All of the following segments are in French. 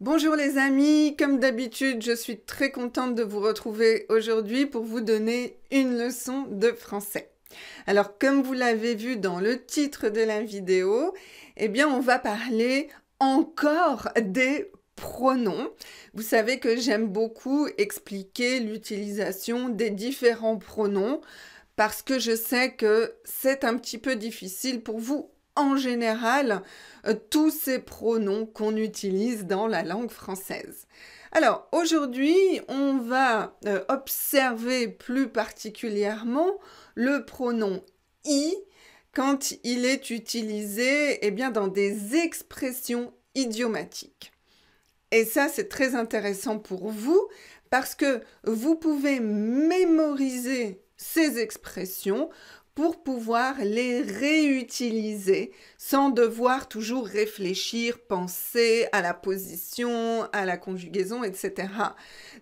Bonjour les amis, comme d'habitude, je suis très contente de vous retrouver aujourd'hui pour vous donner une leçon de français. Alors, comme vous l'avez vu dans le titre de la vidéo, eh bien, on va parler encore des pronoms. Vous savez que j'aime beaucoup expliquer l'utilisation des différents pronoms parce que je sais que c'est un petit peu difficile pour vous en général, tous ces pronoms qu'on utilise dans la langue française. Alors, aujourd'hui, on va observer plus particulièrement le pronom « i » quand il est utilisé dans des expressions idiomatiques. Et ça, c'est très intéressant pour vous parce que vous pouvez mémoriser ces expressions pour pouvoir les réutiliser sans devoir toujours réfléchir, penser à la position, à la conjugaison, etc.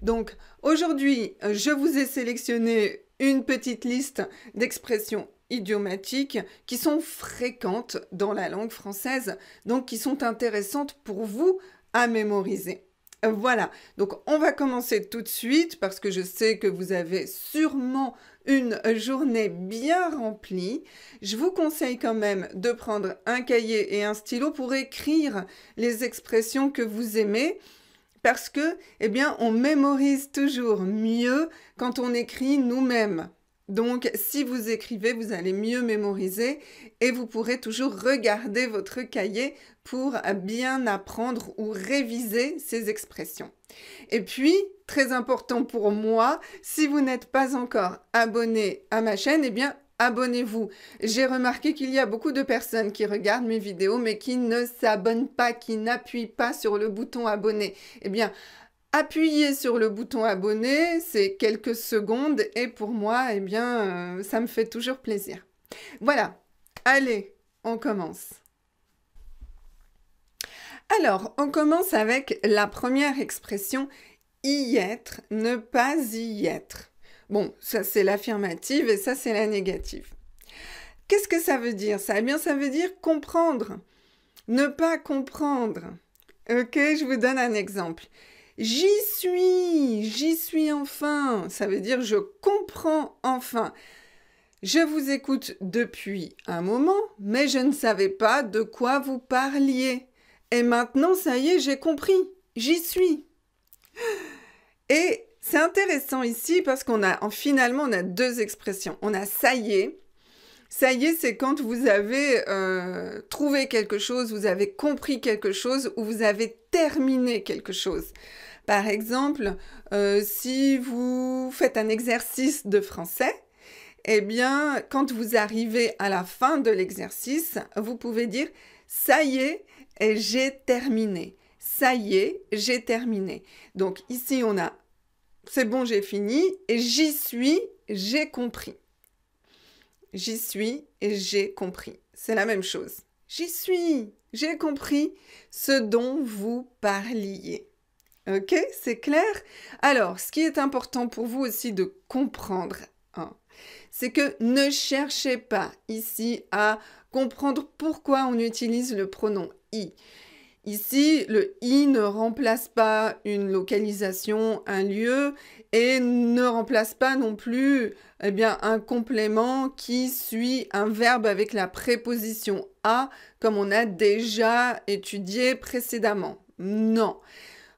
Donc aujourd'hui, je vous ai sélectionné une petite liste d'expressions idiomatiques qui sont fréquentes dans la langue française, donc qui sont intéressantes pour vous à mémoriser. Voilà, donc on va commencer tout de suite parce que je sais que vous avez sûrement une journée bien remplie. Je vous conseille quand même de prendre un cahier et un stylo pour écrire les expressions que vous aimez parce que, on mémorise toujours mieux quand on écrit nous-mêmes. Donc, si vous écrivez, vous allez mieux mémoriser et vous pourrez toujours regarder votre cahier pour bien apprendre ou réviser ces expressions. Et puis, très important pour moi, si vous n'êtes pas encore abonné à ma chaîne, abonnez-vous. J'ai remarqué qu'il y a beaucoup de personnes qui regardent mes vidéos mais qui ne s'abonnent pas, qui n'appuient pas sur le bouton abonner. Appuyez sur le bouton abonner, c'est quelques secondes et pour moi, ça me fait toujours plaisir. Voilà, allez, on commence. Alors, on commence avec la première expression « y être », ne pas y être. Bon, ça c'est l'affirmative et ça c'est la négative. Qu'est-ce que ça veut dire ça? Ça veut dire comprendre, ne pas comprendre. Ok, je vous donne un exemple. J'y suis enfin. Ça veut dire je comprends enfin. Je vous écoute depuis un moment, mais je ne savais pas de quoi vous parliez. Et maintenant, ça y est, j'ai compris. J'y suis. Et c'est intéressant ici parce finalement, on a deux expressions. On a ça y est. Ça y est, c'est quand vous avez trouvé quelque chose, vous avez compris quelque chose ou vous avez terminé quelque chose. Par exemple, si vous faites un exercice de français, quand vous arrivez à la fin de l'exercice, vous pouvez dire « ça y est, j'ai terminé ». Ça y est, j'ai terminé. Donc ici, on a « c'est bon, j'ai fini » et « j'y suis, j'ai compris ». J'y suis et j'ai compris. C'est la même chose. J'y suis, j'ai compris ce dont vous parliez. Ok, c'est clair? Alors, ce qui est important pour vous aussi de comprendre, c'est que ne cherchez pas ici à comprendre pourquoi on utilise le pronom « i ». Ici, le « i » ne remplace pas une localisation, un lieu, et ne remplace pas non plus un complément qui suit un verbe avec la préposition « à », comme on a déjà étudié précédemment. Non.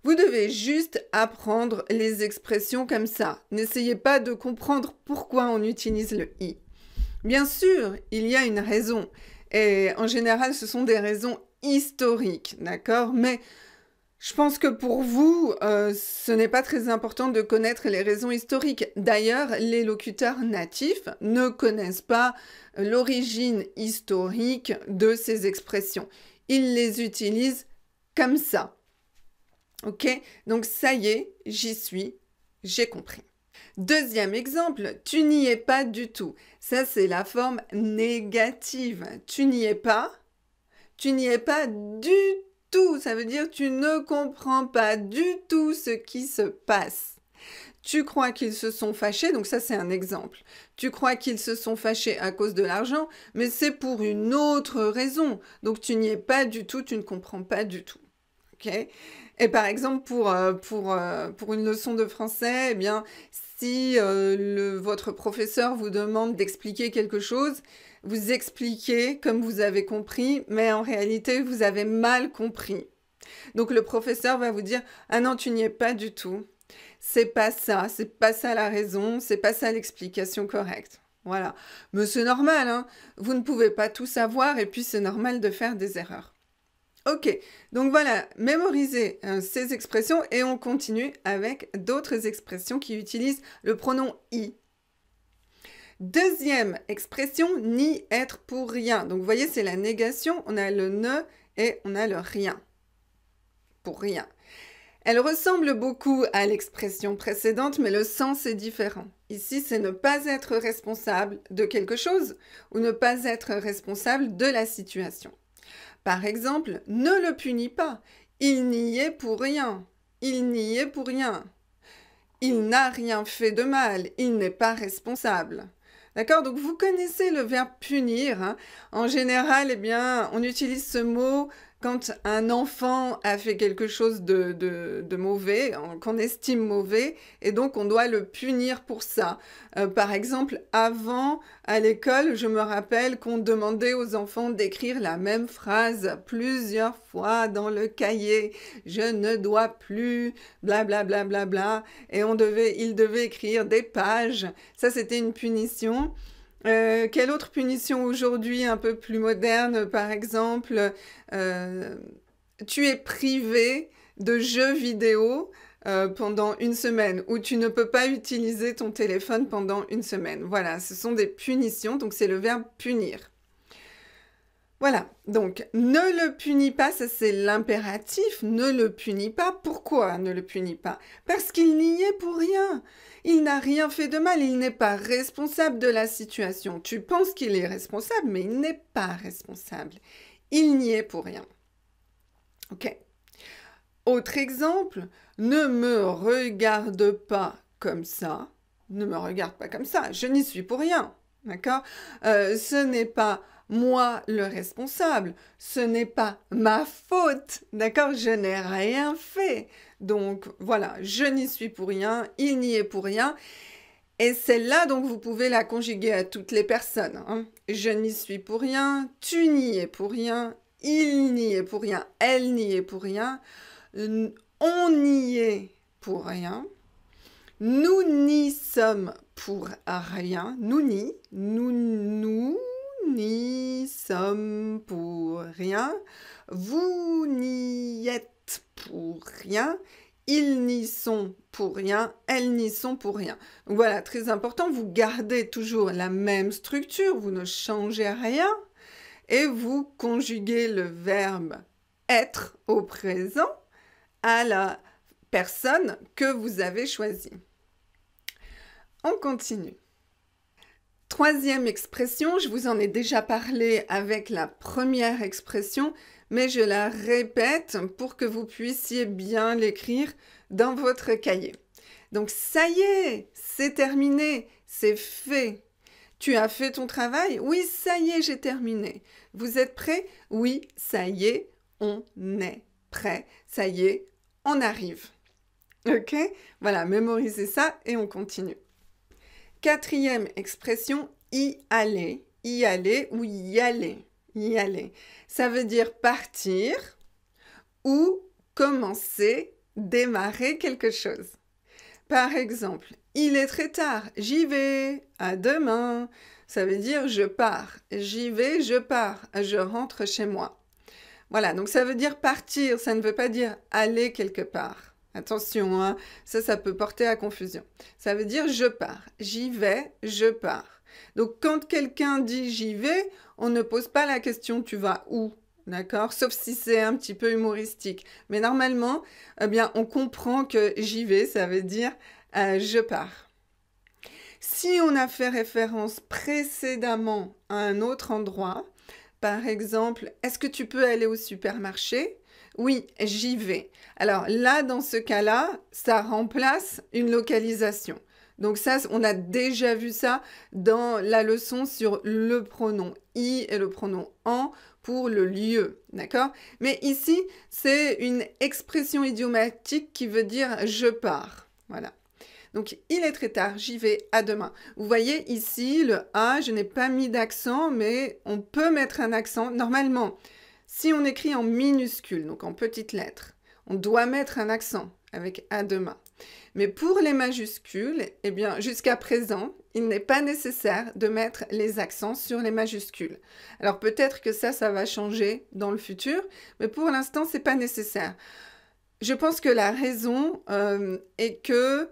Vous devez juste apprendre les expressions comme ça. N'essayez pas de comprendre pourquoi on utilise le « i ». Bien sûr, il y a une raison. Et en général, ce sont des raisons historiques, d'accord? Mais je pense que pour vous, ce n'est pas très important de connaître les raisons historiques. D'ailleurs, les locuteurs natifs ne connaissent pas l'origine historique de ces expressions. Ils les utilisent comme ça. Ok? Donc ça y est, j'y suis, j'ai compris. Deuxième exemple, tu n'y es pas du tout. Ça, c'est la forme négative. Tu n'y es pas. Tu n'y es pas du tout. Ça veut dire tu ne comprends pas du tout ce qui se passe. Tu crois qu'ils se sont fâchés, donc ça c'est un exemple. Tu crois qu'ils se sont fâchés à cause de l'argent, mais c'est pour une autre raison. Donc tu n'y es pas du tout, tu ne comprends pas du tout. ok? Et par exemple, pour une leçon de français, eh bien, si votre professeur vous demande d'expliquer quelque chose, vous expliquez comme vous avez compris, mais en réalité, vous avez mal compris. Donc le professeur va vous dire « Ah non, tu n'y es pas du tout. C'est pas ça la raison, c'est pas ça l'explication correcte. » Voilà. Mais c'est normal, hein. Vous ne pouvez pas tout savoir et puis c'est normal de faire des erreurs. Ok, donc voilà, mémorisez ces expressions et on continue avec d'autres expressions qui utilisent le pronom « i ». Deuxième expression, ni être pour rien. Donc vous voyez, c'est la négation, on a le ne et on a le rien. Pour rien. Elle ressemble beaucoup à l'expression précédente, mais le sens est différent. Ici, c'est ne pas être responsable de quelque chose ou ne pas être responsable de la situation. Par exemple, ne le punis pas. Il n'y est pour rien. Il n'y est pour rien. Il n'a rien fait de mal. Il n'est pas responsable. D'accord? Donc, vous connaissez le verbe punir, hein. En général, eh bien, on utilise ce mot quand un enfant a fait quelque chose de mauvais, qu'on estime mauvais, et donc on doit le punir pour ça. Par exemple, avant, à l'école, je me rappelle qu'on demandait aux enfants d'écrire la même phrase plusieurs fois dans le cahier. Je ne dois plus, blablabla, bla, bla, bla, et ils devaient écrire des pages. Ça, c'était une punition. Quelle autre punition aujourd'hui un peu plus moderne, par exemple, tu es privé de jeux vidéo pendant une semaine ou tu ne peux pas utiliser ton téléphone pendant une semaine. Voilà, ce sont des punitions, donc c'est le verbe punir. Voilà, donc ne le punis pas, ça c'est l'impératif, ne le punis pas. Pourquoi ne le punis pas? Parce qu'il n'y est pour rien. Il n'a rien fait de mal, il n'est pas responsable de la situation. Tu penses qu'il est responsable, mais il n'est pas responsable. Il n'y est pour rien. Ok. Autre exemple, ne me regarde pas comme ça. Ne me regarde pas comme ça, je n'y suis pour rien. D'accord? Ce n'est pas moi le responsable, ce n'est pas ma faute, d'accord? Je n'ai rien fait. Donc voilà, je n'y suis pour rien, il n'y est pour rien. Et celle-là, donc vous pouvez la conjuguer à toutes les personnes, hein. Je n'y suis pour rien, tu n'y es pour rien, il n'y est pour rien, elle n'y est pour rien, on n'y est pour rien. Nous n'y sommes pour rien. Nous n'y sommes pour rien. Vous n'y êtes pour rien. Ils n'y sont pour rien. Elles n'y sont pour rien. Donc voilà, très important, vous gardez toujours la même structure, vous ne changez rien et vous conjuguez le verbe être au présent à la personne que vous avez choisie. On continue. Troisième expression, je vous en ai déjà parlé avec la première expression, mais je la répète pour que vous puissiez bien l'écrire dans votre cahier. Donc ça y est, c'est terminé, c'est fait. Tu as fait ton travail? Oui, ça y est, j'ai terminé. Vous êtes prêts? Oui, ça y est, on est prêt. Ça y est, on arrive. Ok? Voilà, mémorisez ça et on continue. Quatrième expression, y aller ou y aller. Y aller. Ça veut dire partir ou commencer, démarrer quelque chose. Par exemple, il est très tard, j'y vais, à demain. Ça veut dire je pars, j'y vais, je pars, je rentre chez moi. Voilà, donc ça veut dire partir, ça ne veut pas dire aller quelque part. Attention, hein, ça peut porter à confusion. Ça veut dire je pars, j'y vais, je pars. Donc quand quelqu'un dit j'y vais, on ne pose pas la question tu vas où, d'accord? Sauf si c'est un petit peu humoristique. Mais normalement, eh bien, on comprend que j'y vais, ça veut dire je pars. Si on a fait référence précédemment à un autre endroit, par exemple, est-ce que tu peux aller au supermarché? Oui, j'y vais. Alors là, dans ce cas-là, ça remplace une localisation. Donc ça, on a déjà vu ça dans la leçon sur le pronom « i » et le pronom « en » pour le lieu, d'accord? Mais ici, c'est une expression idiomatique qui veut dire « je pars ». Voilà. Donc, il est très tard, j'y vais, à demain. Vous voyez ici, le « a », je n'ai pas mis d'accent, mais on peut mettre un accent. Normalement, si on écrit en minuscule, donc en petites lettres, on doit mettre un accent avec « à demain ». Mais pour les majuscules, eh bien, jusqu'à présent, il n'est pas nécessaire de mettre les accents sur les majuscules. Alors peut-être que ça va changer dans le futur, mais pour l'instant, ce n'est pas nécessaire. Je pense que la raison est que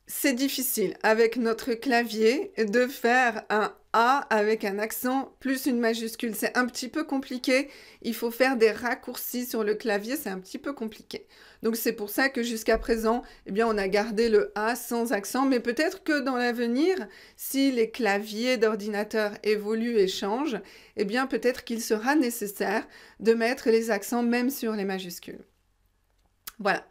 c'est difficile avec notre clavier de faire un A avec un accent plus une majuscule. C'est un petit peu compliqué. Il faut faire des raccourcis sur le clavier, c'est un petit peu compliqué. Donc c'est pour ça que jusqu'à présent, eh bien, on a gardé le A sans accent. Mais peut-être que dans l'avenir, si les claviers d'ordinateur évoluent et changent, eh bien peut-être qu'il sera nécessaire de mettre les accents même sur les majuscules. Voilà.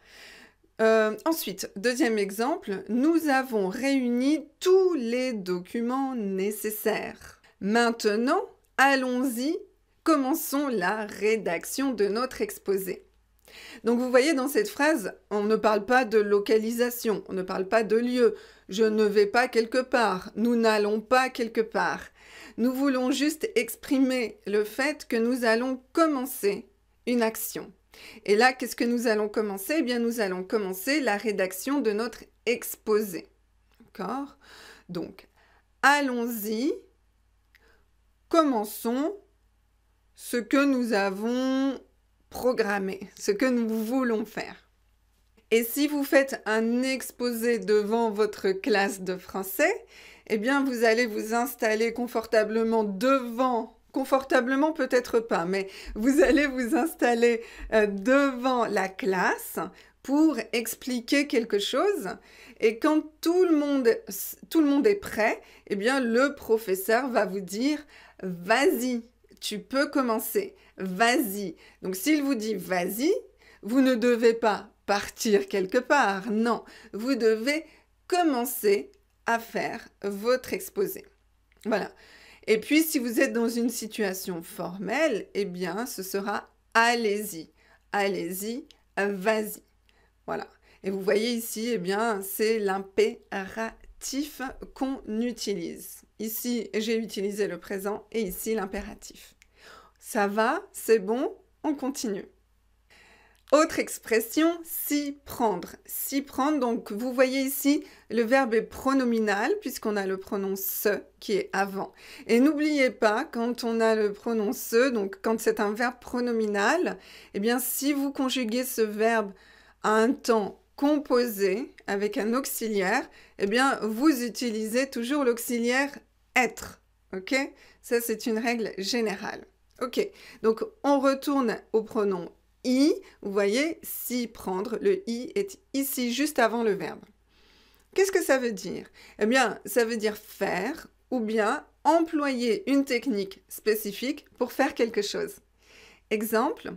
Ensuite, deuxième exemple, nous avons réuni tous les documents nécessaires. Maintenant, allons-y, commençons la rédaction de notre exposé. Donc vous voyez dans cette phrase, on ne parle pas de localisation, on ne parle pas de lieu. Je ne vais pas quelque part, nous n'allons pas quelque part. Nous voulons juste exprimer le fait que nous allons commencer une action. Et là, qu'est-ce que nous allons commencer? Eh bien, nous allons commencer la rédaction de notre exposé. D'accord? Donc, allons-y, commençons ce que nous avons programmé, ce que nous voulons faire. Et si vous faites un exposé devant votre classe de français, eh bien, vous allez vous installer confortablement devant. Confortablement, peut-être pas, mais vous allez vous installer devant la classe pour expliquer quelque chose. Et quand tout le monde est prêt, eh bien, le professeur va vous dire « Vas-y, tu peux commencer, vas-y ». Donc, s'il vous dit « Vas-y », vous ne devez pas partir quelque part, non. Vous devez commencer à faire votre exposé. Voilà. Et puis, si vous êtes dans une situation formelle, eh bien, ce sera « allez-y »,« allez-y »,« vas-y ». Voilà. Et vous voyez ici, eh bien, c'est l'impératif qu'on utilise. Ici, j'ai utilisé le présent et ici, l'impératif. Ça va? C'est bon? On continue. Autre expression, s'y prendre. S'y prendre, donc vous voyez ici, le verbe est pronominal puisqu'on a le pronom se qui est avant. Et n'oubliez pas, quand on a le pronom se, donc quand c'est un verbe pronominal, eh bien si vous conjuguez ce verbe à un temps composé avec un auxiliaire, eh bien vous utilisez toujours l'auxiliaire être. Ok? Ça c'est une règle générale. Ok, donc on retourne au pronom I, vous voyez, s'y prendre, le I est ici juste avant le verbe. Qu'est-ce que ça veut dire? Eh bien, ça veut dire faire ou bien employer une technique spécifique pour faire quelque chose. Exemple,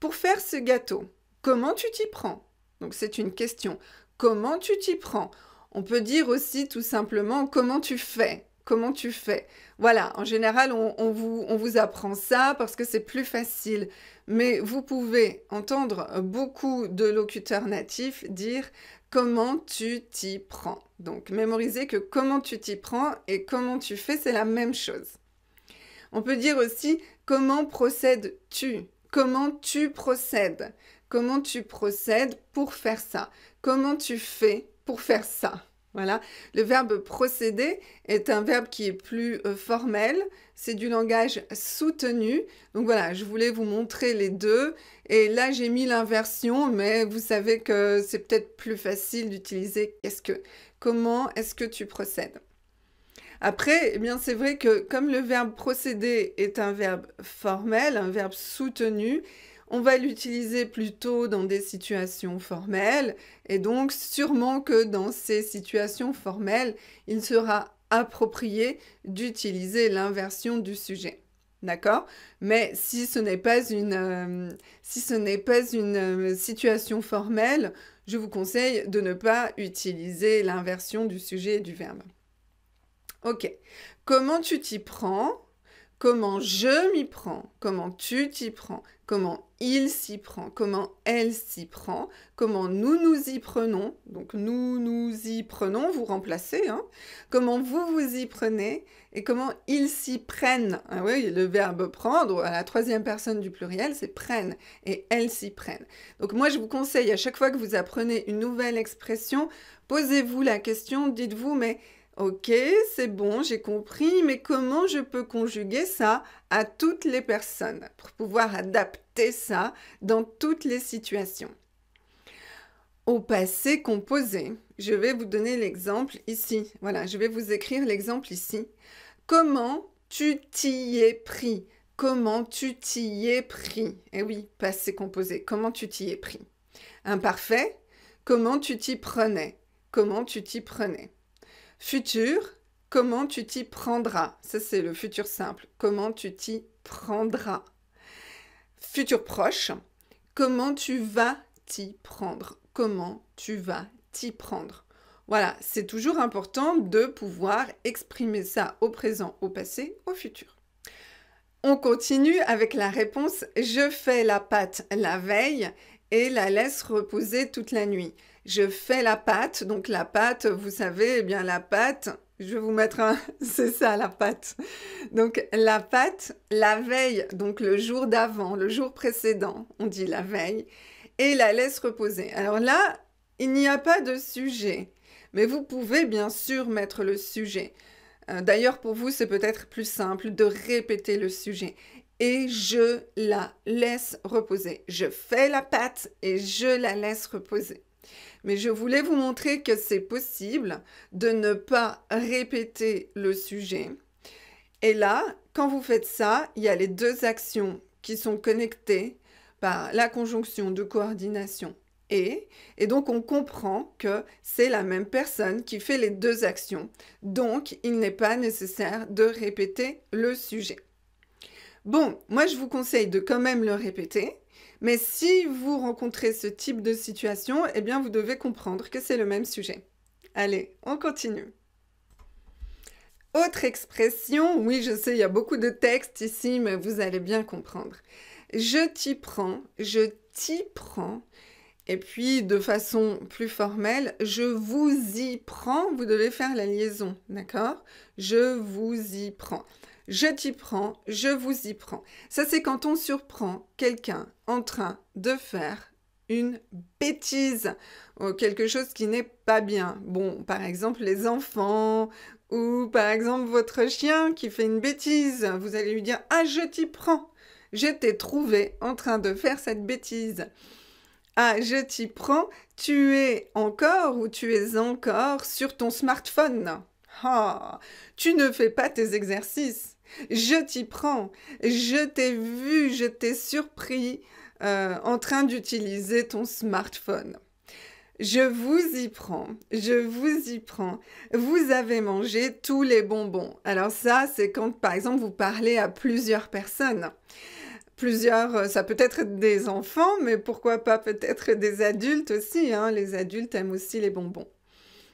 pour faire ce gâteau, comment tu t'y prends? Donc c'est une question. Comment tu t'y prends? On peut dire aussi tout simplement comment tu fais. Comment tu fais? Voilà, en général, on vous apprend ça parce que c'est plus facile. Mais vous pouvez entendre beaucoup de locuteurs natifs dire « comment tu t'y prends ». Donc, mémorisez que « comment tu t'y prends » et « comment tu fais », c'est la même chose. On peut dire aussi « comment procèdes-tu » ? Comment tu procèdes? Comment tu procèdes pour faire ça? Comment tu fais pour faire ça? Voilà, le verbe procéder est un verbe qui est plus formel, c'est du langage soutenu. Donc voilà, je voulais vous montrer les deux. Et là, j'ai mis l'inversion, mais vous savez que c'est peut-être plus facile d'utiliser qu'est-ce que. Comment est-ce que tu procèdes? Après, eh bien, c'est vrai que comme le verbe procéder est un verbe formel, un verbe soutenu, on va l'utiliser plutôt dans des situations formelles et donc sûrement que dans ces situations formelles, il sera approprié d'utiliser l'inversion du sujet. D'accord? Mais si ce n'est pas une situation formelle, je vous conseille de ne pas utiliser l'inversion du sujet et du verbe. Ok. Comment tu t'y prends? comment je m'y prends, comment tu t'y prends, comment il s'y prend, comment elle s'y prend, comment nous nous y prenons, donc nous nous y prenons, vous remplacez, hein, comment vous vous y prenez, et comment ils s'y prennent. Ah oui, le verbe prendre, à la troisième personne du pluriel, c'est prennent, et elles s'y prennent. Donc moi, je vous conseille, à chaque fois que vous apprenez une nouvelle expression, posez-vous la question, dites-vous, mais ok, c'est bon, j'ai compris, mais comment je peux conjuguer ça à toutes les personnes pour pouvoir adapter ça dans toutes les situations? Au passé composé, je vais vous donner l'exemple ici. Voilà, je vais vous écrire l'exemple ici. Comment tu t'y es pris? Comment tu t'y es pris? Eh oui, passé composé, comment tu t'y es pris? Imparfait, comment tu t'y prenais? Comment tu t'y prenais? Futur, comment tu t'y prendras? Ça, c'est le futur simple. Comment tu t'y prendras? Futur proche, comment tu vas t'y prendre? Comment tu vas t'y prendre? Voilà, c'est toujours important de pouvoir exprimer ça au présent, au passé, au futur. On continue avec la réponse « Je fais la pâte la veille et la laisse reposer toute la nuit ». Je fais la pâte, donc la pâte, vous savez, eh bien la pâte, je vais vous mettre un... c'est ça la pâte. Donc la pâte, la veille, donc le jour d'avant, le jour précédent, on dit la veille, et la laisse reposer. Alors là, il n'y a pas de sujet, mais vous pouvez bien sûr mettre le sujet. D'ailleurs, pour vous, c'est peut-être plus simple de répéter le sujet. Et je la laisse reposer. Je fais la pâte et je la laisse reposer. Mais je voulais vous montrer que c'est possible de ne pas répéter le sujet. Et là, quand vous faites ça, il y a les deux actions qui sont connectées par la conjonction de coordination et donc on comprend que c'est la même personne qui fait les deux actions. Donc, il n'est pas nécessaire de répéter le sujet. Bon, moi je vous conseille de quand même le répéter. Mais si vous rencontrez ce type de situation, eh bien vous devez comprendre que c'est le même sujet. Allez, on continue. Autre expression, oui je sais, il y a beaucoup de textes ici, mais vous allez bien comprendre. Je t'y prends, je t'y prends. Et puis de façon plus formelle, je vous y prends, vous devez faire la liaison, d'accord? Je vous y prends. Je t'y prends, je vous y prends. Ça, c'est quand on surprend quelqu'un en train de faire une bêtise ou quelque chose qui n'est pas bien. Bon, par exemple, les enfants ou par exemple votre chien qui fait une bêtise. Vous allez lui dire « Ah, je t'y prends. Je t'ai trouvé en train de faire cette bêtise. » Ah, je t'y prends. Tu es encore ou tu es encore sur ton smartphone. Ah, tu ne fais pas tes exercices. Je t'y prends. Je t'ai vu, je t'ai surpris en train d'utiliser ton smartphone. Je vous y prends. Je vous y prends. Vous avez mangé tous les bonbons. Alors ça, c'est quand, par exemple, vous parlez à plusieurs personnes. Plusieurs, ça peut être des enfants, mais pourquoi pas peut-être des adultes aussi, hein. Les adultes aiment aussi les bonbons.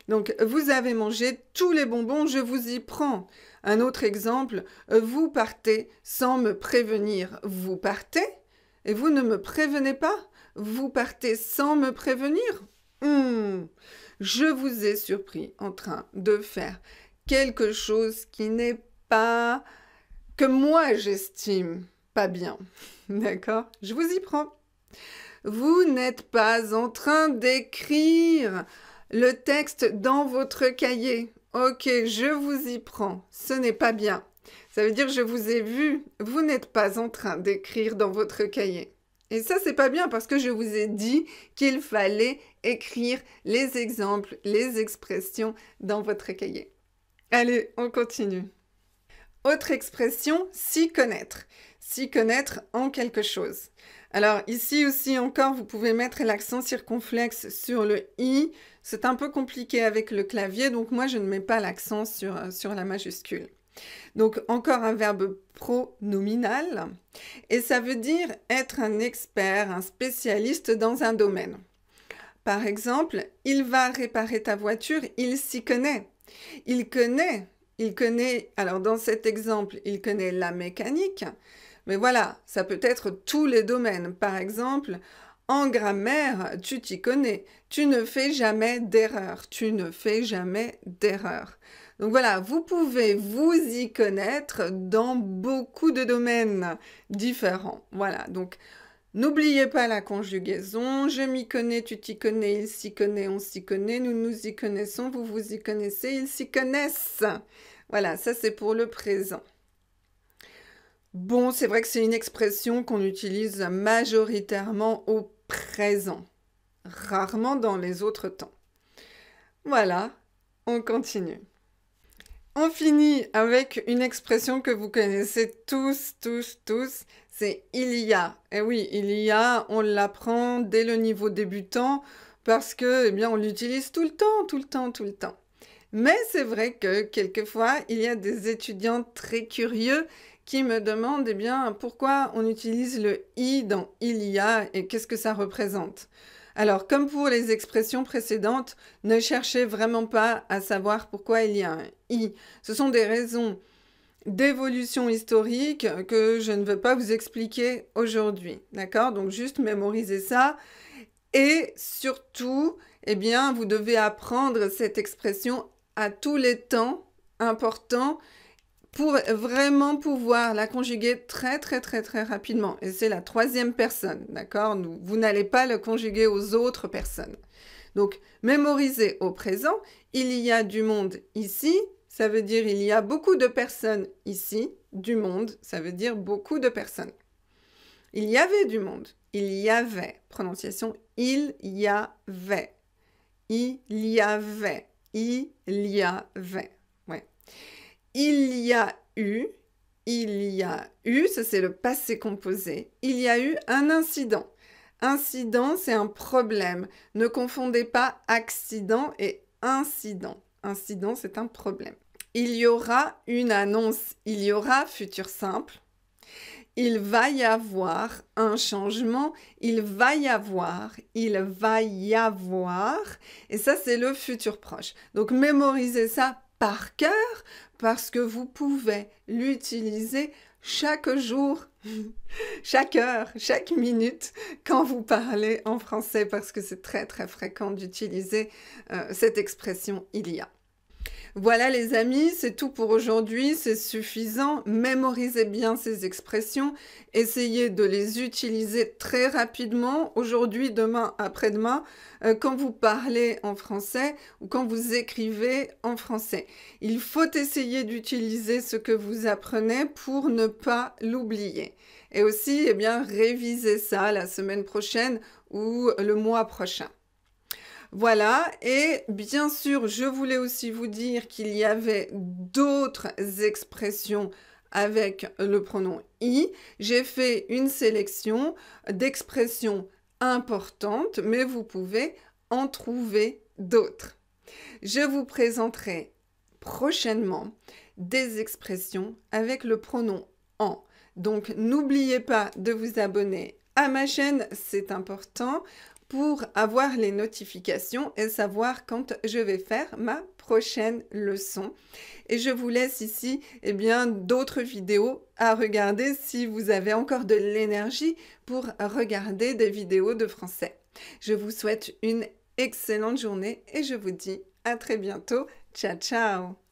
Donc, vous avez mangé tous les bonbons, je vous y prends. Un autre exemple, vous partez sans me prévenir. Vous partez et vous ne me prévenez pas. Vous partez sans me prévenir. Je vous ai surpris en train de faire quelque chose qui n'est pas... que moi j'estime pas bien. D'accord? Je vous y prends. Vous n'êtes pas en train d'écrire le texte dans votre cahier. Ok, je vous y prends. Ce n'est pas bien. Ça veut dire je vous ai vu. Vous n'êtes pas en train d'écrire dans votre cahier. Et ça, c'est pas bien parce que je vous ai dit qu'il fallait écrire les exemples, les expressions dans votre cahier. Allez, on continue. Autre expression, s'y connaître. S'y connaître en quelque chose. Alors ici aussi encore, vous pouvez mettre l'accent circonflexe sur le « i ». C'est un peu compliqué avec le clavier, donc moi je ne mets pas l'accent sur la majuscule. Donc encore un verbe pronominal, et ça veut dire être un expert, un spécialiste dans un domaine. Par exemple, il va réparer ta voiture, il s'y connaît. Il connaît il connaît, alors dans cet exemple, il connaît la mécanique, mais voilà, ça peut être tous les domaines. Par exemple, en grammaire, tu t'y connais. Tu ne fais jamais d'erreur. Tu ne fais jamais d'erreur. Donc voilà, vous pouvez vous y connaître dans beaucoup de domaines différents. Voilà, donc n'oubliez pas la conjugaison. Je m'y connais, tu t'y connais, il s'y connaît, on s'y connaît, nous nous y connaissons, vous vous y connaissez, ils s'y connaissent. Voilà, ça c'est pour le présent. Bon, c'est vrai que c'est une expression qu'on utilise majoritairement au présent, rarement dans les autres temps. Voilà, on continue. On finit avec une expression que vous connaissez tous, c'est il y a. Et oui, il y a, on l'apprend dès le niveau débutant parce que, eh bien, on l'utilise tout le temps. Mais c'est vrai que quelquefois, il y a des étudiants très curieux qui me demandent, eh bien, pourquoi on utilise le i dans il y a et qu'est-ce que ça représente. Alors, comme pour les expressions précédentes, ne cherchez vraiment pas à savoir pourquoi il y a un i. Ce sont des raisons d'évolution historique que je ne veux pas vous expliquer aujourd'hui. D'accord? Donc, juste mémorisez ça. Et surtout, eh bien, vous devez apprendre cette expression à tous les temps importants pour vraiment pouvoir la conjuguer très rapidement. Et c'est la troisième personne, d'accord? Vous n'allez pas le conjuguer aux autres personnes. Donc, mémorisez au présent. Il y a du monde ici, ça veut dire il y a beaucoup de personnes ici. Du monde, ça veut dire beaucoup de personnes. Il y avait du monde. Il y avait. Prononciation il y avait. Il y avait. Il y avait. Ouais. Il y a eu, ça c'est le passé composé, il y a eu un incident. Incident, c'est un problème. Ne confondez pas accident et incident. Incident, c'est un problème. Il y aura une annonce, il y aura futur simple. Il va y avoir un changement, il va y avoir. Et ça, c'est le futur proche. Donc, mémorisez ça par cœur parce que vous pouvez l'utiliser chaque jour, chaque heure, chaque minute quand vous parlez en français parce que c'est très fréquent d'utiliser cette expression « il y a ». Voilà les amis, c'est tout pour aujourd'hui, c'est suffisant. Mémorisez bien ces expressions, essayez de les utiliser très rapidement, aujourd'hui, demain, après-demain, quand vous parlez en français ou quand vous écrivez en français. Il faut essayer d'utiliser ce que vous apprenez pour ne pas l'oublier. Et aussi, eh bien, révisez ça la semaine prochaine ou le mois prochain. Voilà, et bien sûr, je voulais aussi vous dire qu'il y avait d'autres expressions avec le pronom « i ». J'ai fait une sélection d'expressions importantes, mais vous pouvez en trouver d'autres. Je vous présenterai prochainement des expressions avec le pronom « en ». Donc, n'oubliez pas de vous abonner à ma chaîne, c'est important, pour avoir les notifications et savoir quand je vais faire ma prochaine leçon. Et je vous laisse ici eh bien, d'autres vidéos à regarder si vous avez encore de l'énergie pour regarder des vidéos de français. Je vous souhaite une excellente journée et je vous dis à très bientôt. Ciao, ciao!